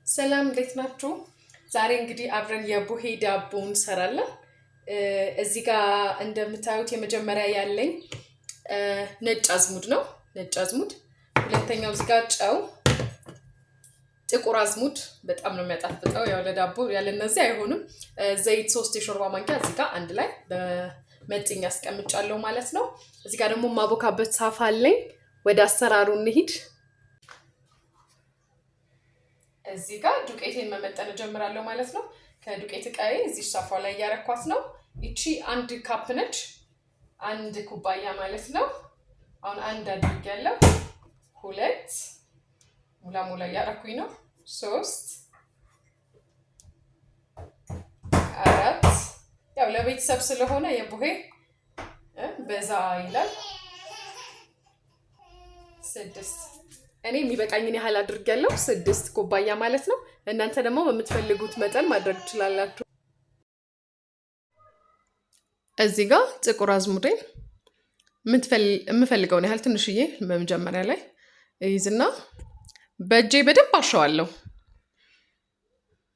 ሰላም እንዴት ናችሁ? ዛሬ እንግዲህ አብረን የቡሄ ዳቦ እንሰራለን። እዚህ ጋር እንደምታዩት የመጀመሪያ ያለኝ ነጭ አዝሙድ ነው። ነጭ አዝሙድ። ሁለተኛው እዚህ ጋር ጨው፣ ጥቁር አዝሙድ በጣም ነው የሚያጣፍጠው። ያው ለዳቦ ያለ እነዚህ አይሆንም። ዘይት 3 የሾርባ ማንኪያ እዚህ ጋር አንድ ላይ በመጥኛ አስቀምጫለሁ ማለት ነው። እዚህ ጋር ደግሞ ማቦካበት ሳፋ አለኝ። ወደ አሰራሩ እንሂድ። እዚህ ጋር ዱቄቴን መመጠን ጀምራለሁ ማለት ነው። ከዱቄት እቃዬ እዚህ ሳፋ ላይ ያረኳት ነው። እቺ 1 ካፕ ነች፣ 1 ኩባያ ማለት ነው። አሁን 1 አድርጌያለሁ። 2 ሙላ ያረኩኝ ነው። 3 4 ያው ለቤተሰብ ስለሆነ የቡሄ በዛ ይላል። 6 እኔ የሚበቃኝን ያህል አድርጌያለሁ። 6 ኩባያ ማለት ነው። እናንተ ደግሞ በምትፈልጉት መጠን ማድረግ ትችላላችሁ። እዚህ ጋር ጥቁር አዝሙዴን የምፈልገውን ያህል ትንሽዬ በመጀመሪያ ላይ እይዝና በእጄ በደንብ አሸዋለሁ።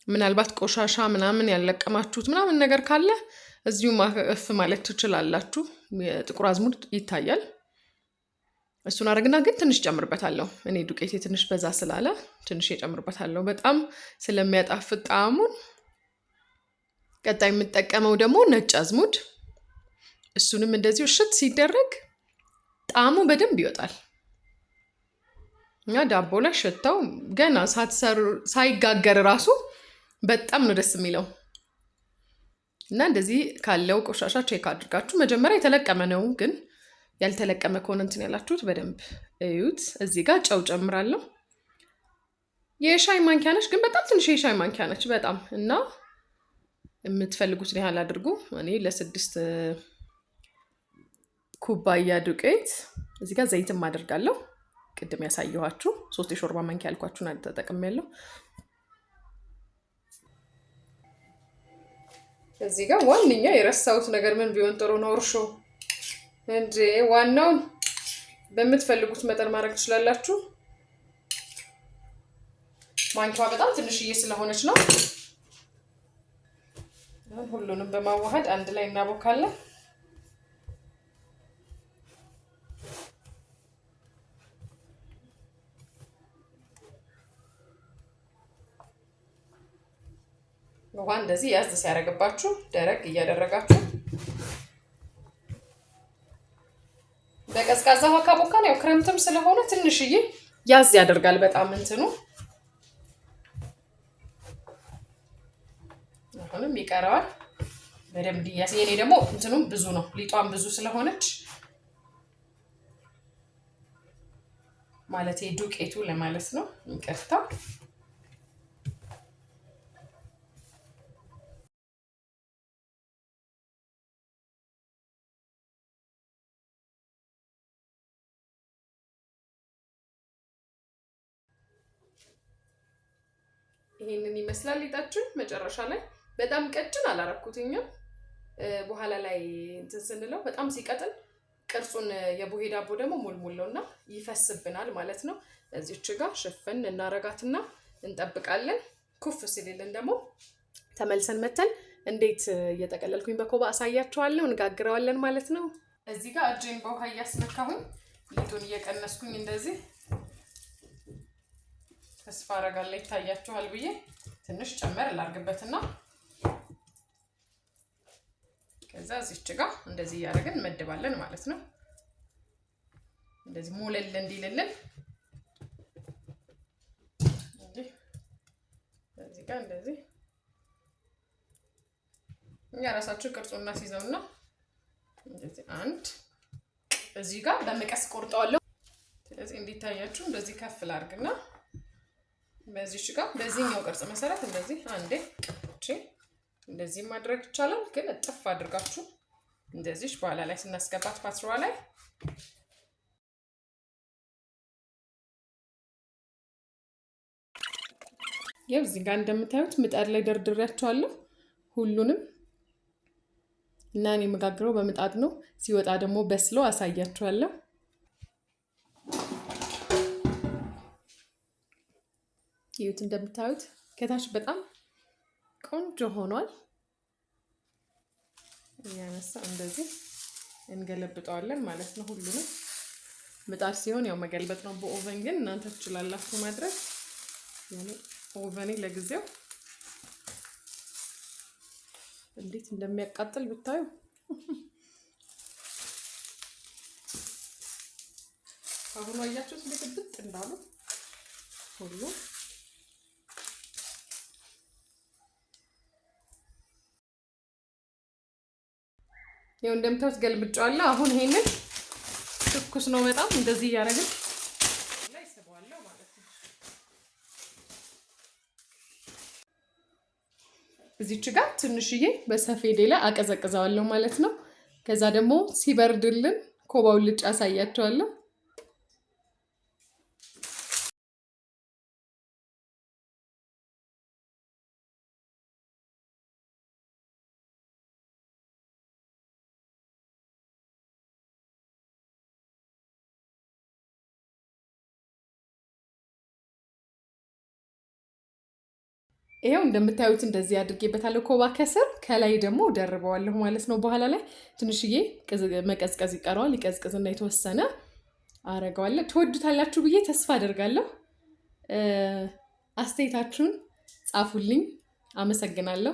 ምናልባት ቆሻሻ ምናምን ያለቀማችሁት ምናምን ነገር ካለ እዚሁ ማፍ ማለት ትችላላችሁ። የጥቁር አዝሙድ ይታያል። እሱን አድርግና ግን ትንሽ ጨምርበታለሁ። እኔ ዱቄቴ ትንሽ በዛ ስላለ ትንሽ ጨምርበታለሁ፣ በጣም ስለሚያጣፍጥ ጣዕሙን። ቀጣይ የምጠቀመው ደግሞ ነጭ አዝሙድ፣ እሱንም እንደዚሁ እሽት ሲደረግ ጣዕሙ በደንብ ይወጣል እና ዳቦ ላይ ሽታው ገና ሳይጋገር ራሱ በጣም ነው ደስ የሚለው። እና እንደዚህ ካለው ቆሻሻ ቼክ አድርጋችሁ መጀመሪያ የተለቀመ ነው ግን ያልተለቀመ ከሆነ እንትን ያላችሁት በደንብ እዩት። እዚህ ጋር ጨው ጨምራለሁ። የሻይ ማንኪያ ነች፣ ግን በጣም ትንሽ የሻይ ማንኪያ ነች በጣም እና የምትፈልጉትን ያህል አድርጉ። እኔ ለ6 ኩባያ ዱቄት እዚህ ጋር ዘይትም አደርጋለሁ። ቅድም ያሳየኋችሁ 3 የሾርባ ማንኪያ ያልኳችሁን ተጠቅሜያለሁ። እዚህ ጋር ዋንኛ የረሳሁት ነገር ምን ቢሆን ጥሩ ነው? እርሾ እንዴ! ዋናውን በምትፈልጉት መጠን ማድረግ ትችላላችሁ። ማንኪያዋ በጣም ትንሽዬ ስለሆነች ነው። ሁሉንም በማዋሃድ አንድ ላይ እናቦካለን። ውሃ እንደዚህ ያዝ ሲያደርግባችሁ ደረቅ እያደረጋችሁ በቀዝቃዛ ውሃ ካቦካን ያው ክረምትም ስለሆነ ትንሽዬ ያዝ ያደርጋል በጣም እንትኑ። አሁንም ይቀራል በደንብ ዲያስ። የኔ ደግሞ እንትኑም ብዙ ነው፣ ሊጧም ብዙ ስለሆነች ማለት ዱቄቱ ለማለት ነው። ይቅርታ። ይሄንን ይመስላል ሊጣችን። መጨረሻ ላይ በጣም ቀጭን አላረኩትኝም። በኋላ ላይ እንትን ስንለው በጣም ሲቀጥን ቅርጹን የቡሄ ዳቦ ደግሞ ሙልሙለውና ይፈስብናል ማለት ነው። እዚች ጋር ሽፍን እናረጋትና እንጠብቃለን። ኩፍ ሲልልን ደግሞ ተመልሰን መተን እንዴት እየጠቀለልኩኝ በኮባ አሳያችኋለሁ። እንጋግረዋለን ማለት ነው። እዚህ ጋር እጄን በውሃ እያስነካሁኝ ሊጡን እየቀነስኩኝ እንደዚህ ተስፋ አረጋለሁ ይታያችኋል ብዬ ትንሽ ጨመር ላርግበትና ከዛ እዚች ጋር እንደዚህ እያደረግን እንመድባለን ማለት ነው። እንደዚህ ሞለል እንዲልልን እዚህ ጋር እንደዚህ እኛ ራሳችን ቅርጹን እናስይዘውና እንደዚህ አንድ እዚህ ጋር በመቀስ ቆርጠዋለሁ። ስለዚህ እንዲታያችሁ እንደዚህ ከፍ ላርግና በዚህ ጋር በዚህኛው ቅርጽ መሰረት እንደዚህ አንዴ እንደዚህ ማድረግ ይቻላል። ግን እጥፍ አድርጋችሁ እንደዚህ በኋላ ላይ ስናስገባት ፓትሯ ላይ ያው እዚህ ጋር እንደምታዩት ምጣድ ላይ ደርድሬያቸዋለሁ ሁሉንም እና እኔ የምጋግረው በምጣድ ነው። ሲወጣ ደግሞ በስሎ አሳያችኋለሁ። ይሁት እንደምታዩት ከታች በጣም ቆንጆ ሆኗል። እያነሳ እንደዚህ እንገለብጠዋለን ማለት ነው። ሁሉንም ምጣድ ሲሆን ያው መገልበጥ ነው። በኦቨን ግን እናንተ ትችላላችሁ ማድረግ። ኦቨኔ ለጊዜው እንዴት እንደሚያቃጥል ብታዩ። አሁን አያችሁት እንዴት ብጥ እንዳሉ ሁሉ። ያው እንደምታዩት ገልብጫዋለሁ። አሁን ይሄንን ትኩስ ነው በጣም እንደዚህ እያደረግን ላይ ሰባዋለሁ ማለት ነው። እዚች ጋር ትንሽዬ በሰፌዴ ላይ አቀዘቅዘዋለሁ ማለት ነው። ከዛ ደግሞ ሲበርድልን ኮባውን ልጭ አሳያቸዋለሁ። ይሄው እንደምታዩት እንደዚህ አድርጌበታለሁ ኮባ ከስር፣ ከላይ ደግሞ ደርበዋለሁ ማለት ነው። በኋላ ላይ ትንሽዬ መቀዝቀዝ ይቀረዋል። ይቀዝቅዝና የተወሰነ አረጋዋለሁ። ትወዱታላችሁ ብዬ ተስፋ አደርጋለሁ። አስተያየታችሁን ጻፉልኝ። አመሰግናለሁ።